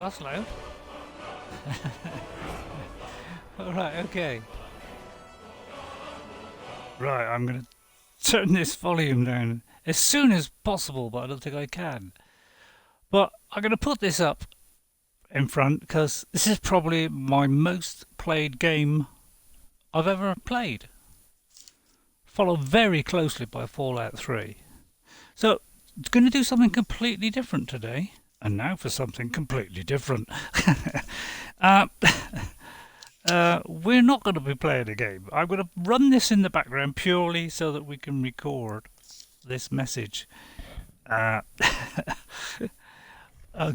That's loud. Alright, okay. Right, I'm going to turn this volume down as soon as possible, but I don't think I can. But I'm going to put this up in front because this is probably my most played game I've ever played. Followed very closely by Fallout 3. So, it's going to do something completely different today. And now for something completely different. We're not going to be playing a game. I'm going to run this in the background purely so that we can record this message.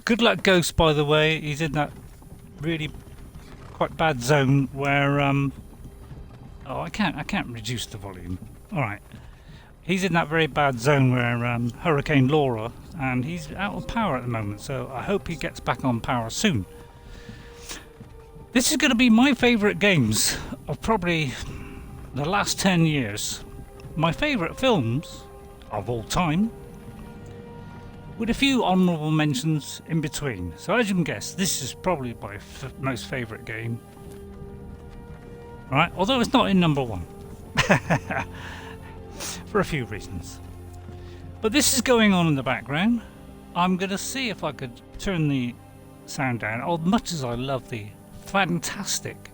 Good luck, Ghost, by the way. He's in that really quite bad zone where oh, I can't reduce the volume. All right. He's in that very bad zone where Hurricane Laura, and he's out of power at the moment, so I hope he gets back on power soon. This is going to be my favourite games of probably the last 10 years. My favourite films of all time, with a few honourable mentions in between. So as you can guess, this is probably my most favourite game. Right, although it's not in number one. For a few reasons. But this is going on in the background. I'm going to see if I could turn the sound down, as much as I love the fantastic,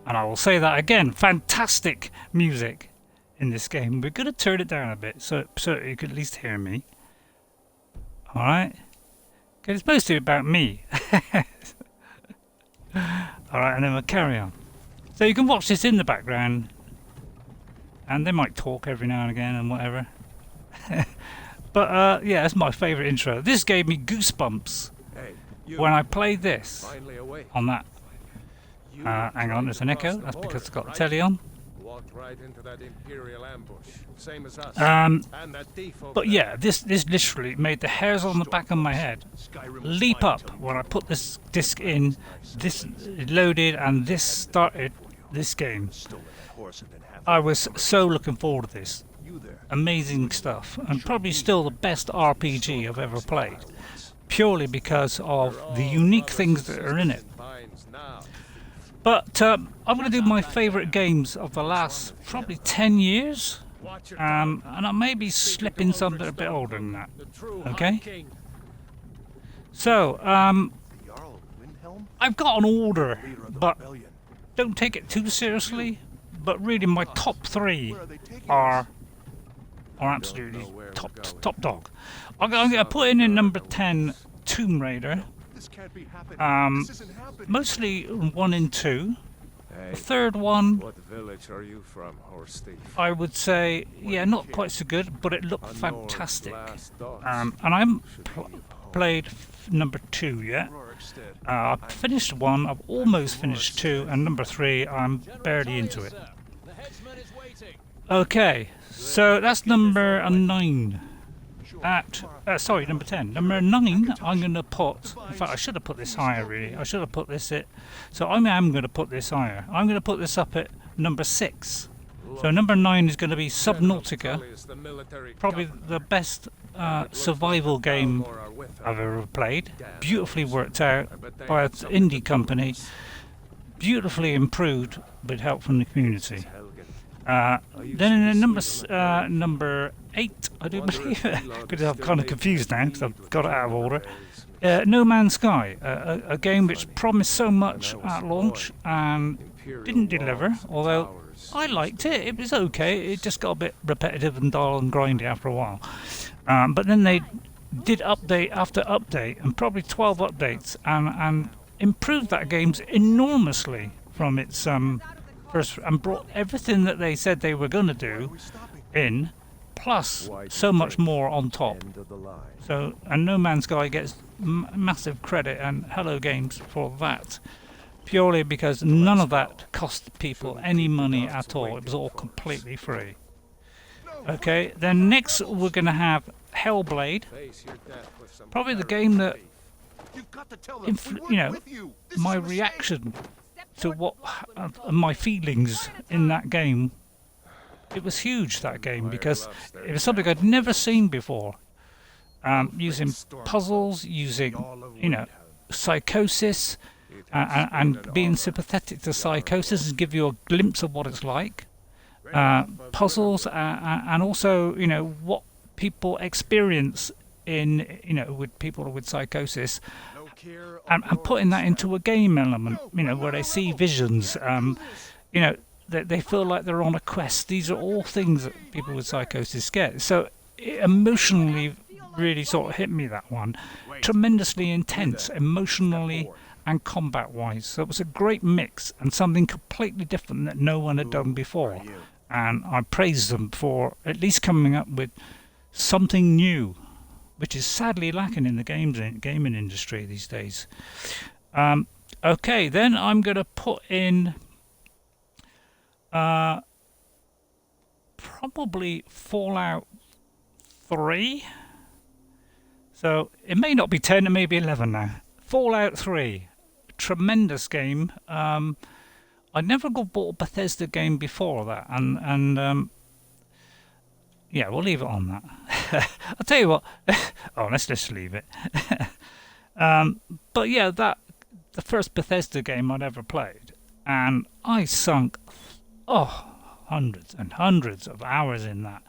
and I will say that again, fantastic music in this game. We're going to turn it down a bit so you can at least hear me. Alright? Because it's mostly about me. Alright, and then we'll carry on. So you can watch this in the background. And they might talk every now and again and whatever. But yeah, that's my favourite intro. This gave me goosebumps when I played this on that. Hang on, there's an echo. That's because it's got the telly on. Right into that Imperial ambush, same as us. But yeah, this literally made the hairs on the back of my head leap up when I put this disc in. This loaded and this started this game. I was so looking forward to this. Amazing stuff, and probably still the best RPG I've ever played, purely because of the unique things that are in it. But I'm going to do my favourite games of the last probably 10 years, and I may be slipping something a bit older than that. Okay? So, I've got an order, but don't take it too seriously. But really, my top three are absolutely top dog. I'm going to put in number 10 Tomb Raider. Mostly 1 and 2. The third one, what village are you from, horse thief? I would say, yeah, not quite so good, but it looked fantastic. And I haven't played number 2 yet. I've finished 1, I've almost finished 2, and number 3, I'm barely into it. Okay, so that's number 9. Sorry, number 10. Number 9, I'm going to put... In fact, I should have put this higher, really. I should have put this at... So I am going to put this higher. I'm going to put this up at number 6. So number 9 is going to be Subnautica. Probably the best survival game I've ever played. Beautifully worked out by an indie company. Beautifully improved with help from the community. Then in number 8, I do believe, because I'm kind of confused now because I've got it out of order. No Man's Sky, a game which promised so much at launch and didn't deliver, although I liked it. It was okay. It just got a bit repetitive and dull and grindy after a while. But then they did update after update, and probably 12 updates, and improved that game enormously from its first, and brought everything that they said they were going to do in, plus so much more on top. So, and No Man's Sky gets massive credit, and Hello Games for that, purely because none of that cost people any money at all. It was all completely free. Okay, then next we're going to have Hellblade, probably the game that, you know, my reaction to what my feelings in that game. It was huge, that game, because it was something I'd never seen before. Using puzzles, using, you know, psychosis and being sympathetic to psychosis and give you a glimpse of what it's like. Puzzles and also, you know, what people experience in, you know, with people with psychosis, and putting that into a game element, you know, where they see visions, you know, they feel like they're on a quest. These are all things that people with psychosis get. So it emotionally really sort of hit me, that one. Tremendously intense, emotionally and combat-wise. So it was a great mix and something completely different that no one had done before. And I praise them for at least coming up with something new, which is sadly lacking in the gaming industry these days. Okay, then I'm going to put in probably Fallout 3. So it may not be 10, it may be 11 now. Fallout 3, tremendous game. I never got bought a Bethesda game before that, and yeah, we'll leave it on that. I'll tell you what. Oh, let's just leave it. But yeah, the first Bethesda game I'd ever played, and I sunk hundreds and hundreds of hours in that,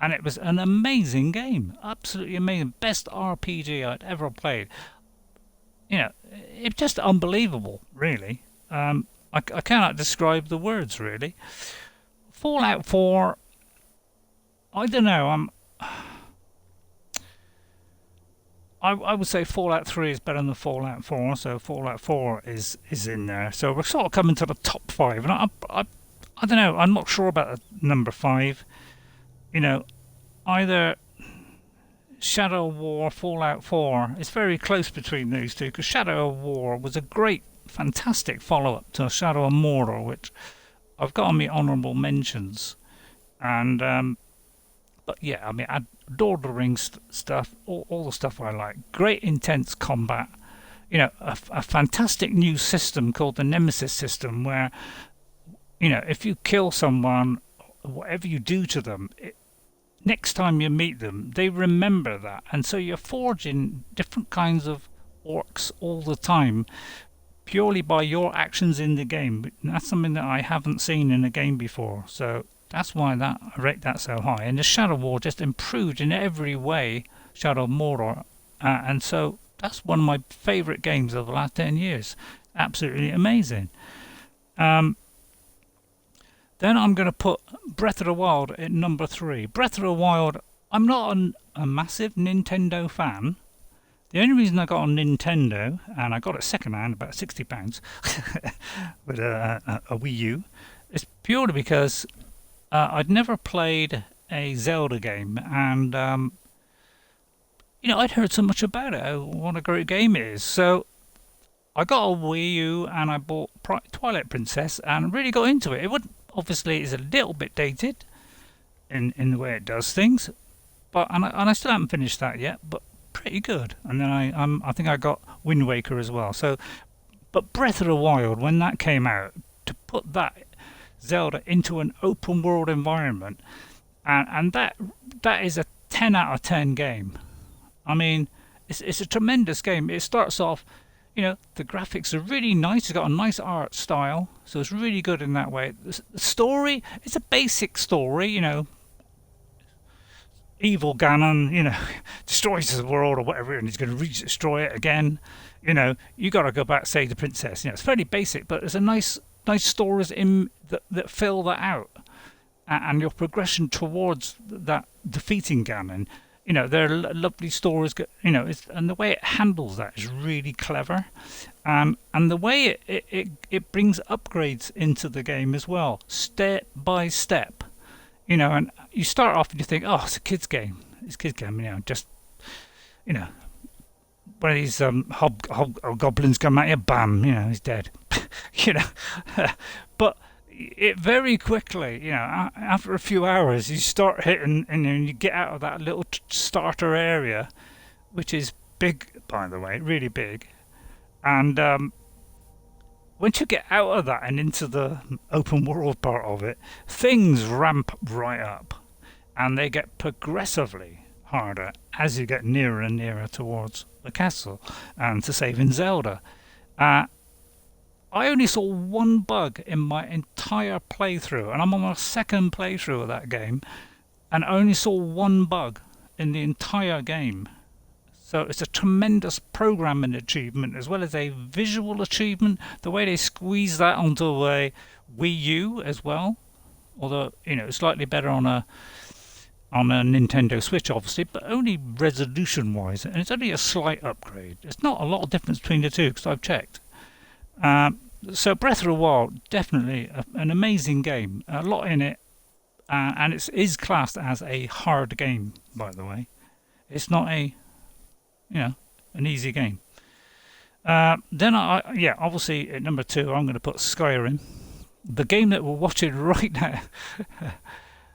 and it was an amazing game, absolutely amazing, best RPG I'd ever played. You know, it's just unbelievable, really. I cannot describe the words, really. Fallout 4, I don't know. I would say Fallout 3 is better than Fallout 4, so Fallout 4 is in there. So we're sort of coming to the top 5, and I don't know. I'm not sure about number 5. You know, either Shadow of War, Fallout 4. It's very close between those two, because Shadow of War was a great, fantastic follow-up to Shadow of Mordor, which I've got on my honourable mentions. And but yeah, I mean, Lord of the Rings stuff, all the stuff I like. Great intense combat. You know, a fantastic new system called the Nemesis system, where, you know, if you kill someone, whatever you do to them, next time you meet them, they remember that. And so you're forging different kinds of orcs all the time, purely by your actions in the game. That's something that I haven't seen in a game before. So that's why I rate that so high. And the Shadow War just improved in every way, Shadow of Mordor. And so that's one of my favourite games of the last 10 years. Absolutely amazing. Then I'm going to put Breath of the Wild at number 3. Breath of the Wild, I'm not a massive Nintendo fan. The only reason I got a Nintendo, and I got it second-hand, about £60, with a Wii U, is purely because I'd never played a Zelda game, and you know, I'd heard so much about it, what a great game it is. So I got a Wii U and I bought Twilight Princess and really got into it. It would obviously is a little bit dated in the way it does things, but and I still haven't finished that yet, but pretty good. And then I think I got Wind Waker as well. So, but Breath of the Wild, when that came out, to put that Zelda into an open world environment, and that is a 10 out of 10 game. I mean, it's a tremendous game. It starts off, you know, the graphics are really nice. It's got a nice art style, so it's really good in that way. The story, it's a basic story, you know. Evil Ganon, you know, destroys the world or whatever, and he's going to destroy it again. You know, you got to go back, save the princess. You know, it's fairly basic, but there's a nice stories in that fill that out, and your progression towards that defeating Ganon. You know, there are lovely stories. You know, and the way it handles that is really clever, and the way it brings upgrades into the game as well, step by step. You know, and you start off and you think, oh, it's a kid's game. It's a kid's game, you know, just, you know, when these hobgoblins come at you, bam, you know, he's dead. You know, but it very quickly, you know, after a few hours, you start hitting, and then you get out of that little starter area, which is big, by the way, really big. And once you get out of that and into the open world part of it, things ramp right up, and they get progressively harder as you get nearer and nearer towards the castle and to save in Zelda. I only saw one bug in my entire playthrough, and I'm on my second playthrough of that game, and I only saw one bug in the entire game. So it's a tremendous programming achievement as well as a visual achievement. The way they squeeze that onto a Wii U as well, although it's slightly better on a Nintendo Switch, obviously, but only resolution-wise, and it's only a slight upgrade. It's not a lot of difference between the two because I've checked. So Breath of the Wild, definitely an amazing game. A lot in it, and it is classed as a hard game, by the way. It's not an easy game. Then obviously at number 2, I'm going to put Skyrim, the game that we're watching right now,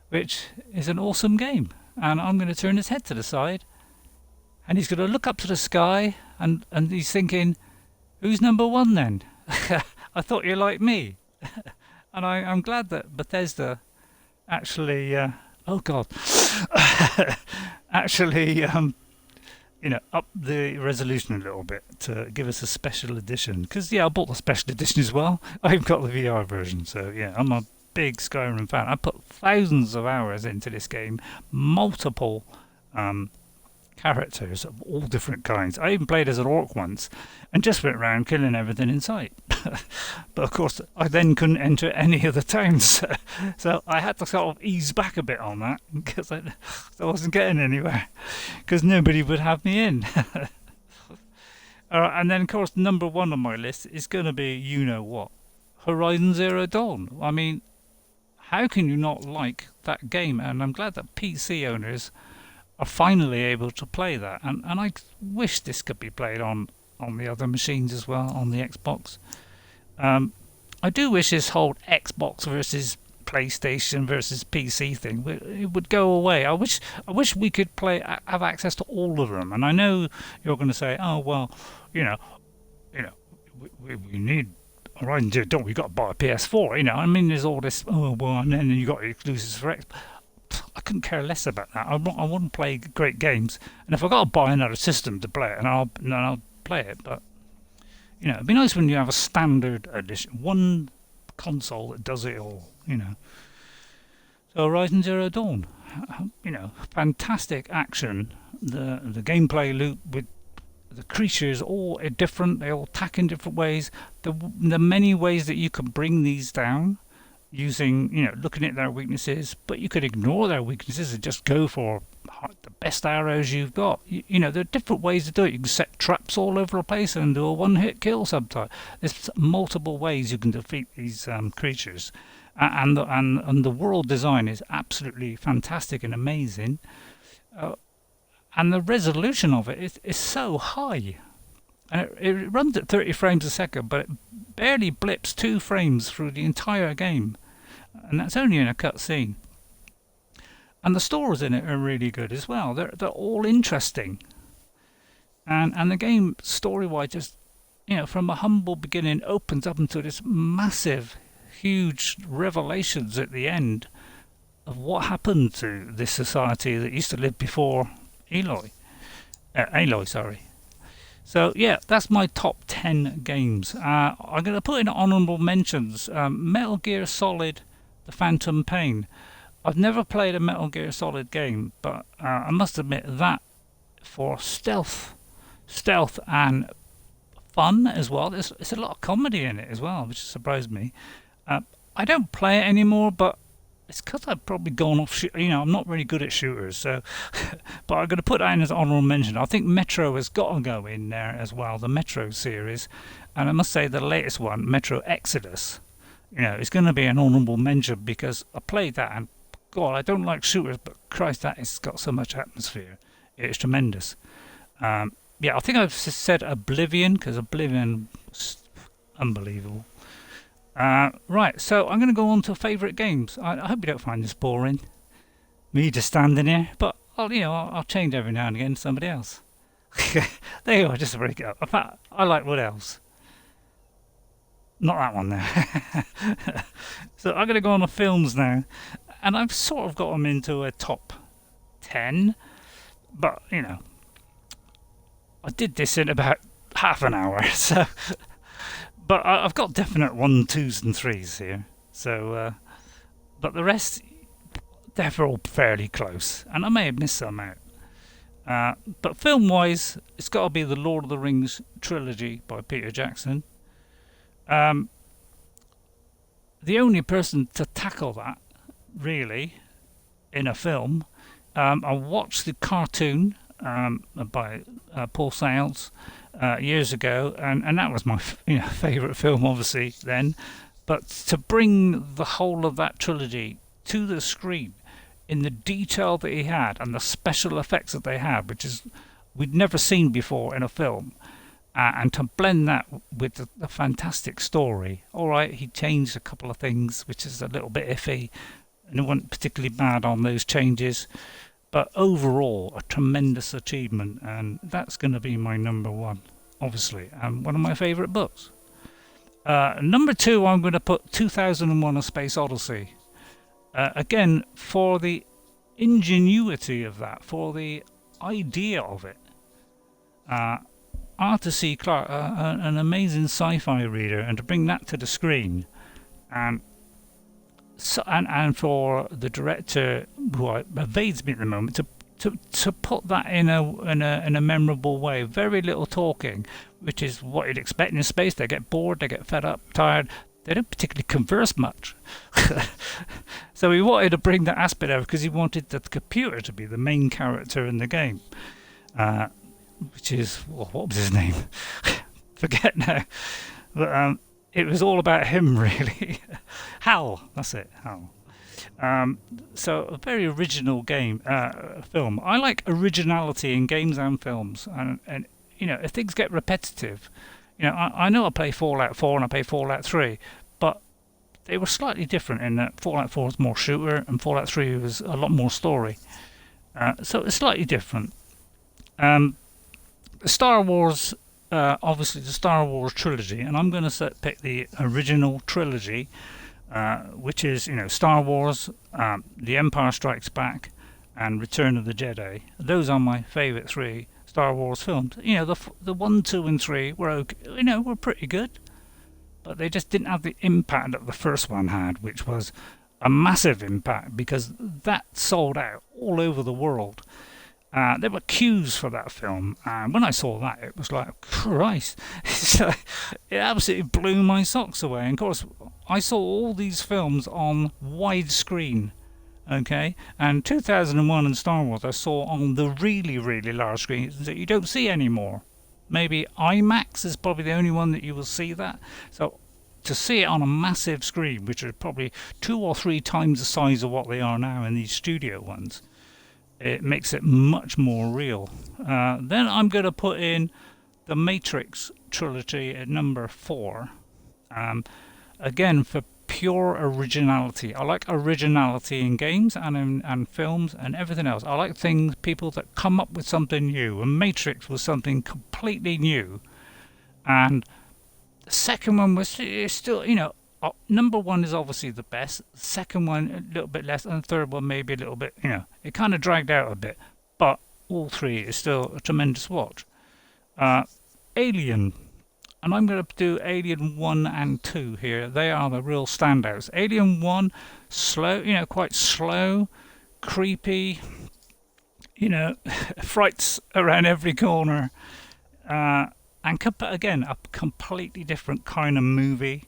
which is an awesome game. And I'm going to turn his head to the side, and he's going to look up to the sky, and he's thinking, who's number 1 then? I thought you liked me. And I'm glad that Bethesda actually, actually, up the resolution a little bit to give us a special edition. Because, I bought the special edition as well. I've got the VR version, so I'm a big Skyrim fan. I put thousands of hours into this game, multiple characters of all different kinds. I even played as an orc once and just went around killing everything in sight. But of course I then couldn't enter any of the towns, so I had to sort of ease back a bit on that because I wasn't getting anywhere because nobody would have me in. And then of course number 1 on my list is going to be what, Horizon Zero Dawn. I mean, how can you not like that game? And I'm glad that PC owners are finally able to play that, and I wish this could be played on the other machines as well, on the Xbox. I do wish this whole Xbox versus PlayStation versus PC thing it would go away. I wish we could have access to all of them. And I know you're going to say, oh well, we need Horizon Zero Dawn. We got to buy a PS4. I mean, there's all this. Oh well, and then you got exclusives for Xbox. I couldn't care less about that. I want to play great games, and if I got to buy another system to play it, and I'll play it. But it'd be nice when you have a standard edition, one console that does it all. So Horizon Zero Dawn, fantastic action. The gameplay loop with the creatures all are different. They all attack in different ways. The many ways that you can bring these down. Using, looking at their weaknesses, but you could ignore their weaknesses and just go for the best arrows you've got. There are different ways to do it. You can set traps all over the place and do a one-hit kill sometimes. There's multiple ways you can defeat these creatures, and the world design is absolutely fantastic and amazing, and the resolution of it is so high. And it runs at 30 frames a second, but it barely blips 2 frames through the entire game. And that's only in a cutscene. And the stories in it are really good as well. They're all interesting. And the game, story-wise, just, from a humble beginning, opens up into this massive, huge revelations at the end of what happened to this society that used to live before Aloy. Sorry. So that's my top 10 games. I'm going to put in honourable mentions. Metal Gear Solid, The Phantom Pain. I've never played a Metal Gear Solid game, but I must admit that for stealth and fun as well. There's a lot of comedy in it as well, which surprised me. I don't play it anymore, but it's because I've probably gone off. I'm not really good at shooters, so. But I'm going to put that in as honourable mention. I think Metro has got to go in there as well, the Metro series, and I must say the latest one, Metro Exodus. It's going to be an honourable mention because I played that, and God, I don't like shooters, but Christ, that has got so much atmosphere. It's tremendous. I think I've said Oblivion because Oblivion was unbelievable. Right, so I'm going to go on to favourite games. I hope you don't find this boring, me just standing here, but I'll change every now and again to somebody else. There you are, just to break it up. In fact, I like what else? Not that one there. So I'm going to go on to films now, and I've sort of got them into a top 10, but I did this in about half an hour, so but I've got definite 1, 2s and 3s here. So, but the rest, they're all fairly close, and I may have missed some out. But film-wise, it's got to be the Lord of the Rings trilogy by Peter Jackson. The only person to tackle that, really, in a film, I watched the cartoon by Paul Sales years ago, and that was my favourite film, obviously, then. But to bring the whole of that trilogy to the screen in the detail that he had and the special effects that they had, which is we'd never seen before in a film, and to blend that with the fantastic story. All right, he changed a couple of things, which is a little bit iffy, and it wasn't particularly bad on those changes. But overall, a tremendous achievement, and that's going to be my number one, obviously, and one of my favourite books. Number 2, I'm going to put 2001: A Space Odyssey. Again, for the ingenuity of that, for the idea of it. Arthur C. Clarke, an amazing sci-fi reader, and to bring that to the screen, and for the director, who evades me at the moment, to put that in a memorable way. Very little talking, which is what you'd expect in space. They get bored, they get fed up, tired. They don't particularly converse much. So he wanted to bring that aspect out because he wanted the computer to be the main character in the game. Which is, what was his name? Forget now. But it was all about him, really. Hal, that's it, Hal. So a very original film. I like originality in games and films, and if things get repetitive, I know I play Fallout 4 and I play Fallout 3, but they were slightly different in that Fallout 4 was more shooter and Fallout 3 was a lot more story. So it's slightly different. Star Wars, obviously the Star Wars trilogy, and I'm going to pick the original trilogy, which is Star Wars, The Empire Strikes Back, and Return of the Jedi. Those are my favourite 3 Star Wars films. The 1, 2, and 3 were okay, were pretty good, but they just didn't have the impact that the first one had, which was a massive impact because that sold out all over the world. There were queues for that film, and when I saw that, it was like, Christ, it absolutely blew my socks away. And of course, I saw all these films on widescreen. Okay, and 2001 and Star Wars I saw on the really, really large screens that you don't see anymore. Maybe IMAX is probably the only one that you will see that. So to see it on a massive screen, which are probably 2 or 3 times the size of what they are now in these studio ones, it makes it much more real. Then I'm going to put in the Matrix trilogy at number 4. Again, for pure originality. I like originality in games and in films and everything else. I like people that come up with something new, and Matrix was something completely new. And the second one was still, number 1 is obviously the best. The second one a little bit less, and the third one maybe a little bit, it kind of dragged out a bit. But all 3 is still a tremendous watch. Alien. And I'm going to do Alien 1 and 2 here. They are the real standouts. Alien 1, slow, quite slow, creepy, frights around every corner. And again, a completely different kind of movie.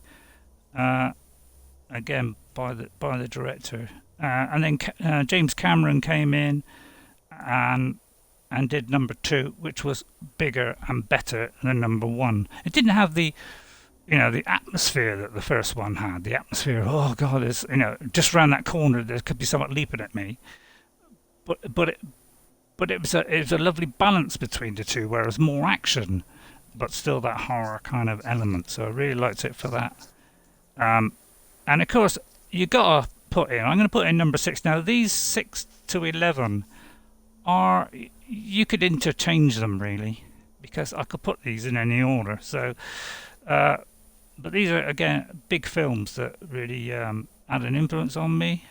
Again, by the director. And then James Cameron came in and did number 2, which was bigger and better than number 1. It didn't have the atmosphere that the first one had. The atmosphere, oh God, is just around that corner there could be someone leaping at me. But it was a lovely balance between the two, where it was more action, but still that horror kind of element. So I really liked it for that. And of course, you gotta put in. I'm going to put in number 6. Now these 6 to 11 are. You could interchange them really, because I could put these in any order. So, but these are again big films that really had an influence on me.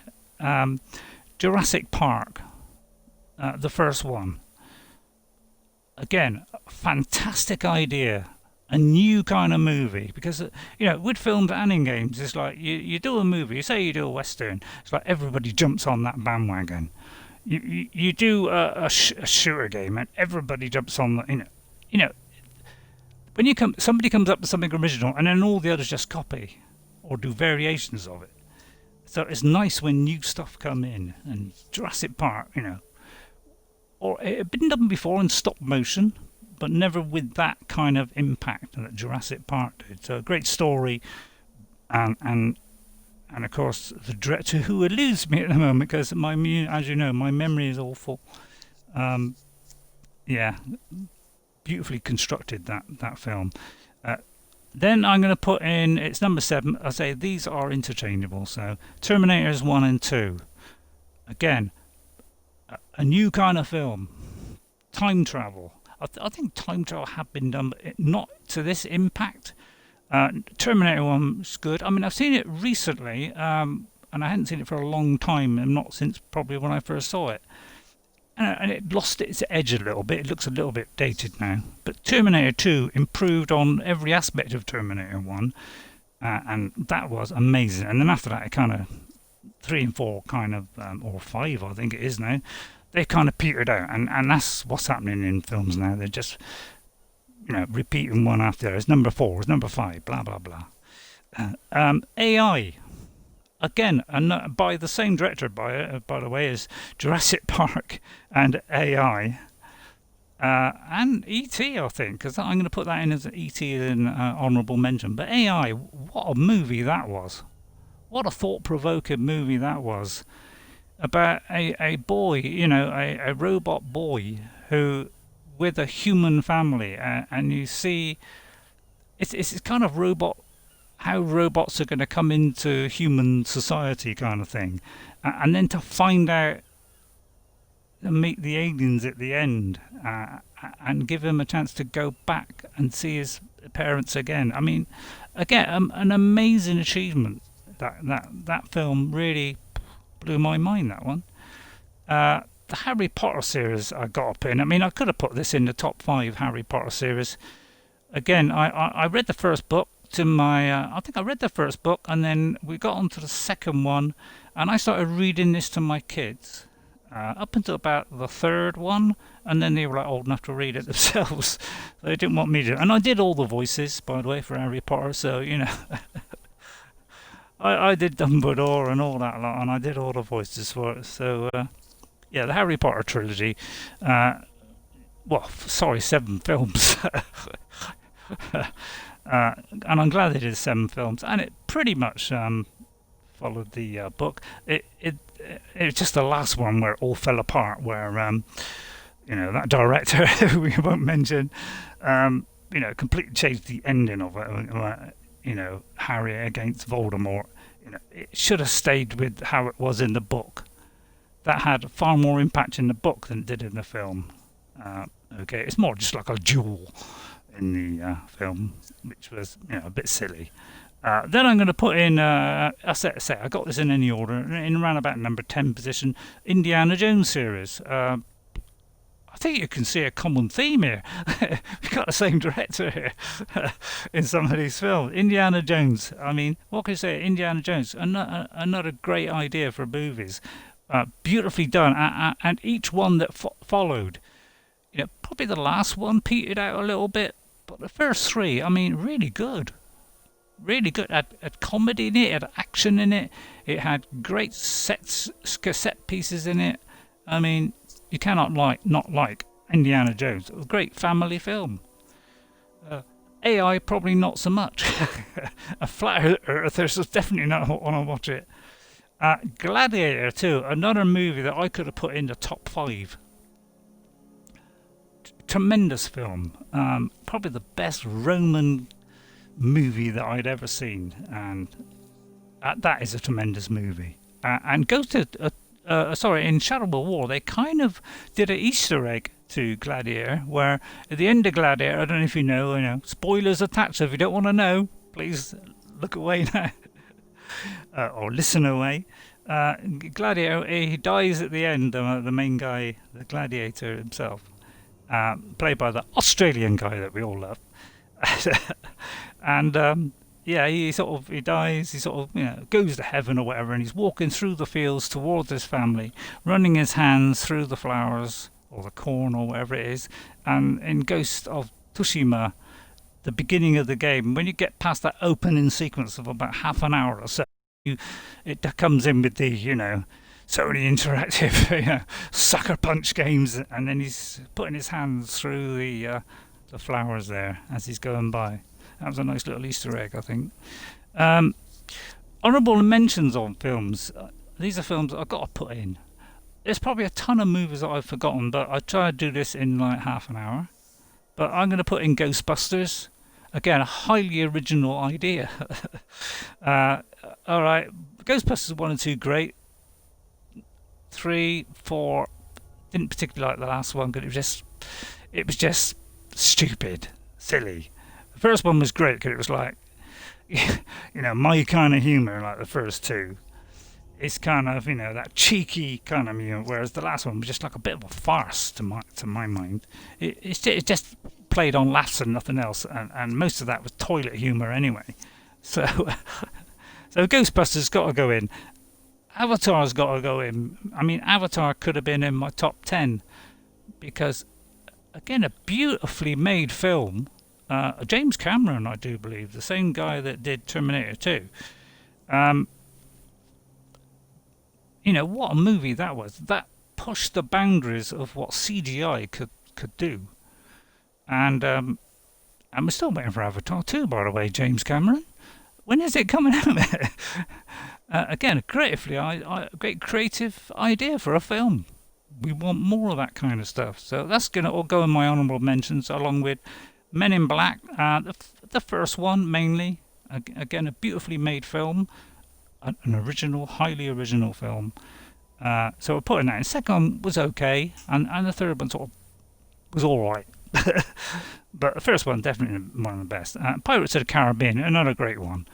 Jurassic Park, the first one. again, fantastic idea. A new kind of movie because with films and in games it's like you do a movie, you say you do a western, it's like everybody jumps on that bandwagon. You do a shooter game and everybody jumps on the when somebody comes up with something original and then all the others just copy or do variations of it. So it's nice when new stuff come in, and Jurassic Park, or it had been done before in stop motion, but never with that kind of impact that Jurassic Park did. So a great story, and of course the director who eludes me at the moment because as you know, my memory is awful. Yeah, beautifully constructed that film. Then I'm going to put in, it's number 7. I say these are interchangeable. So Terminators 1 and 2. Again, a new kind of film. Time travel. I think time travel had been done, but not to this impact. Terminator 1 is good. I mean, I've seen it recently, and I hadn't seen it for a long time, and not since probably when I first saw it. And it lost its edge a little bit. It looks a little bit dated now. But Terminator 2 improved on every aspect of Terminator 1. And that was amazing. And then after that, it kind of 3 and 4 kind of, or 5 I think it is now, they kind of petered out. And that's what's happening in films now. They're just, repeating one after the other. It's number 4, it's number 5, blah, blah, blah. AI. Again, and by the same director, by the way, as Jurassic Park and AI, and E.T. I think, because I'm going to put that in as E.T. in honourable mention. But AI, what a movie that was! What a thought-provoking movie that was about a boy, a robot boy who with a human family, and you see, it's kind of robot. How robots are going to come into human society kind of thing. And then to find out and meet the aliens at the end and give him a chance to go back and see his parents again. I mean, again, an amazing achievement. That film really blew my mind, that one. The Harry Potter series I got up in. I mean, I could have put this in the top 5 Harry Potter series. Again, I read the first book. I think I read the first book, and then we got on to the second one, and I started reading this to my kids up until about the third one, and then they were like old enough to read it themselves. They didn't want me to, and I did all the voices, by the way, for Harry Potter. So I did Dumbledore and all that lot, and I did all the voices for it. So yeah, the Harry Potter trilogy. 7 films. And I'm glad they did 7 films, and it pretty much followed the book. It was just the last one where it all fell apart, where that director who we won't mention, completely changed the ending of it. Harry against Voldemort. It should have stayed with how it was in the book. That had far more impact in the book than it did in the film. Okay, it's more just like a duel in the film, which was a bit silly. Then I'm going to put in, I got this in any order, in around about number 10 position, Indiana Jones series. I think you can see a common theme here. We've got the same director here in some of these films. Indiana Jones. I mean, what can you say? Indiana Jones, another great idea for movies. Beautifully done, and each one that followed. Probably the last one petered out a little bit, but the first 3, I mean, really good. Really good. It had comedy in it, it had action in it, it had great cassette pieces in it. I mean, you cannot not like Indiana Jones. A great family film. AI, probably not so much. A flat earthers definitely not want to watch it. Gladiator 2, another movie that I could have put in the top 5. Tremendous film, probably the best Roman movie that I'd ever seen, and that is a tremendous movie. And goes to in Shadow of War, they kind of did an Easter egg to Gladiator, where at the end of Gladiator, I don't know if you know, spoilers attached. So if you don't want to know, please look away now or listen away. Gladiator, he dies at the end. The main guy, the gladiator himself. played by the Australian guy that we all love. And yeah, he dies. He sort of goes to heaven or whatever, and he's walking through the fields towards his family, running his hands through the flowers or the corn or whatever it is. And in Ghost of Tsushima, the beginning of the game, when you get past that opening sequence of about half an hour or so, it comes in with the Sony Interactive sucker punch games, and then he's putting his hands through the flowers there as he's going by. That was a nice little Easter egg, I think. Honourable mentions on films. These are films I've got to put in. There's probably a ton of movies that I've forgotten, but I try to do this in like half an hour. But I'm going to put in Ghostbusters. Again, a highly original idea. All right, Ghostbusters 1 and 2, great. 3, 4, didn't particularly like the last one because it was just stupid, silly. The first one was great because it was like, my kind of humour, like the first two. It's kind of, that cheeky kind of humour, whereas the last one was just like a bit of a farce to my mind. It just played on laughs and nothing else, and most of that was toilet humour anyway. So, so Ghostbusters got to go in. Avatar's got to go in. I mean, Avatar could have been in my top 10 because, again, a beautifully made film. James Cameron, I do believe, the same guy that did Terminator 2. What a movie that was. That pushed the boundaries of what CGI could do. And we're still waiting for Avatar 2, by the way, James Cameron. When is it coming out? Again, a great creative idea for a film. We want more of that kind of stuff. So that's going to all go in my honourable mentions, along with Men in Black, the first one mainly. Again, a beautifully made film, an original, highly original film. So we're putting that in. Second one was okay, and the third one sort of was all right. But the first one, definitely one of the best. Pirates of the Caribbean, another great one.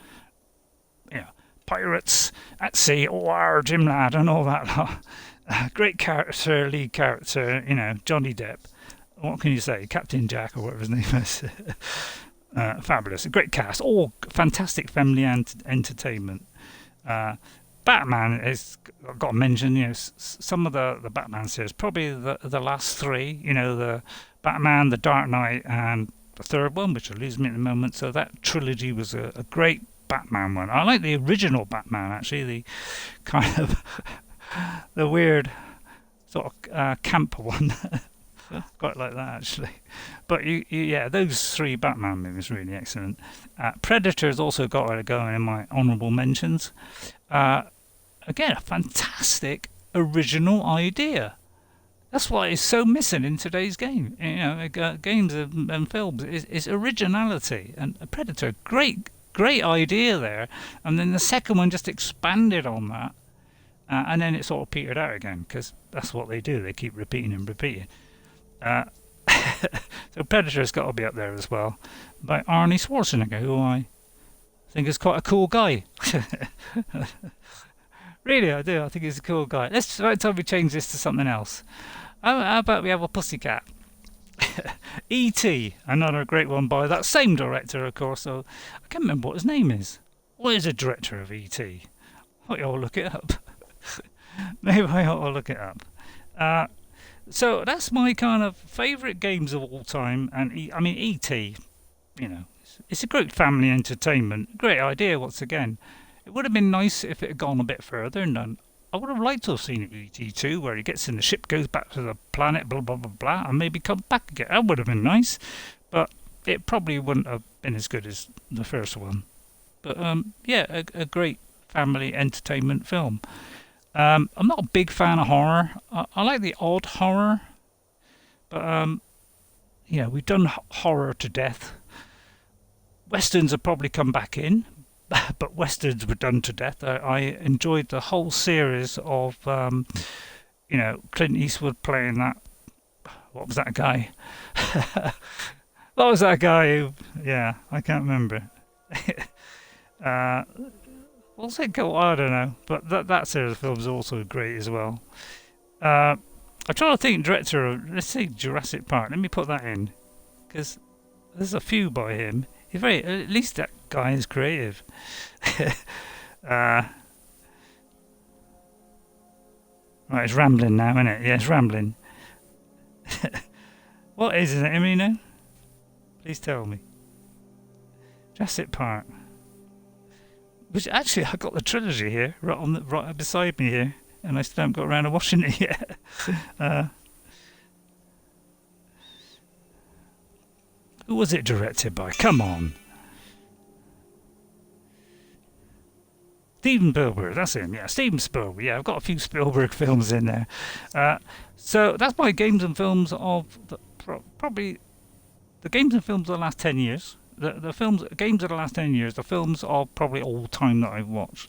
Pirates at sea, Jim Ladd and all that. Great character, lead character, Johnny Depp. What can you say? Captain Jack or whatever his name is. Fabulous. A great cast. All fantastic family entertainment. Batman is, I've got to mention, some of the Batman series. Probably the last three, the Batman, the Dark Knight, and the third one, which will lose me at the moment. So that trilogy was a great Batman one. I like the original Batman, actually, the kind of the weird sort of camp one. Quite like that, actually. But those three Batman movies really excellent. Predator's also got to go in my honourable mentions. Again, a fantastic original idea. That's why it's so missing in today's game. Games and films is originality. And Predator, great idea there. And then the second one just expanded on that. And then it sort of petered out again, because that's what they do. They keep repeating and repeating. So Predator's got to be up there as well, by Arnie Schwarzenegger, who I think is quite a cool guy. Really, I do. I think he's a cool guy. Let's right time we change this to something else. How about we have a pussycat? E.T., another great one by that same director, of course. So I can't remember what his name is. What is the director of E.T.? I ought to look it up. Maybe I ought to look it up. So that's my kind of favourite games of all time. And E.T., it's a great family entertainment. Great idea, once again. It would have been nice if it had gone a bit further, and I would have liked to have seen E.T. 2, where he gets in the ship, goes back to the planet, blah, blah, blah, blah, and maybe come back again. That would have been nice, but it probably wouldn't have been as good as the first one. But, a great family entertainment film. I'm not a big fan of horror. I like the odd horror, but, we've done horror to death. Westerns have probably come back in, but westerns were done to death. I enjoyed the whole series of, Clint Eastwood playing that. What was that guy? What was that guy who? Yeah, I can't remember. What's it called? I don't know. But that series of films is also great as well. I'm trying to think director of, let's see, Jurassic Park. Let me put that in, because there's a few by him. He's very, at least that guy is creative. uh, right, it's rambling now, isn't it? Yeah, it's rambling. What is it, Emino? Please tell me. Jurassic Park. Which actually, I got the trilogy here, right beside me here, and I still haven't got around to watching it yet. Who was it directed by? Come on. Steven Spielberg, that's him, yeah, Steven Spielberg, yeah, I've got a few Spielberg films in there. So that's my games and films of, probably, the games and films of the last 10 years. The games of the last 10 years, the films are probably all time that I've watched.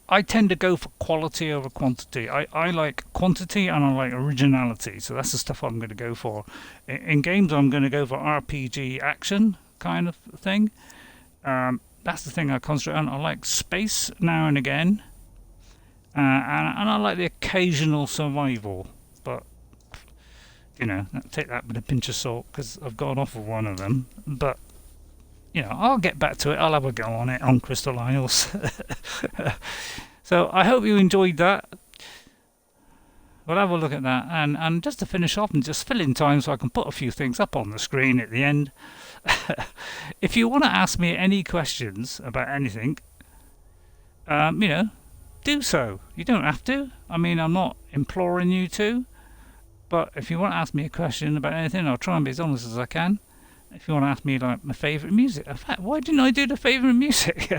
I tend to go for quality over quantity. I like quantity and I like originality, so that's the stuff I'm going to go for. In games, I'm going to go for RPG action kind of thing. That's the thing I concentrate on. I like space now and again, and I like the occasional survival, but you know, take that with a pinch of salt because I've gone off of one of them. But you know, I'll get back to it. I'll have a go on it on Crystal Isles. So I hope you enjoyed that. We'll have a look at that, and just to finish off and just fill in time so I can put a few things up on the screen at the end. If you want to ask me any questions about anything, you know, do so. You don't have to. I mean, I'm not imploring you to, but if you want to ask me a question about anything, I'll try and be as honest as I can. If you want to ask me like my favourite music, in fact, why didn't I do the favourite music?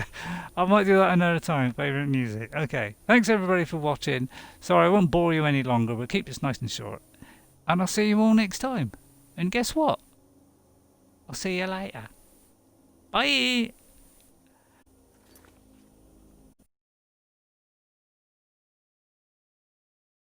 I might do that another time. Favourite music. Okay. Thanks everybody for watching. Sorry, I won't bore you any longer. We'll keep this nice and short. And I'll see you all next time. And guess what? I'll see you later. Bye.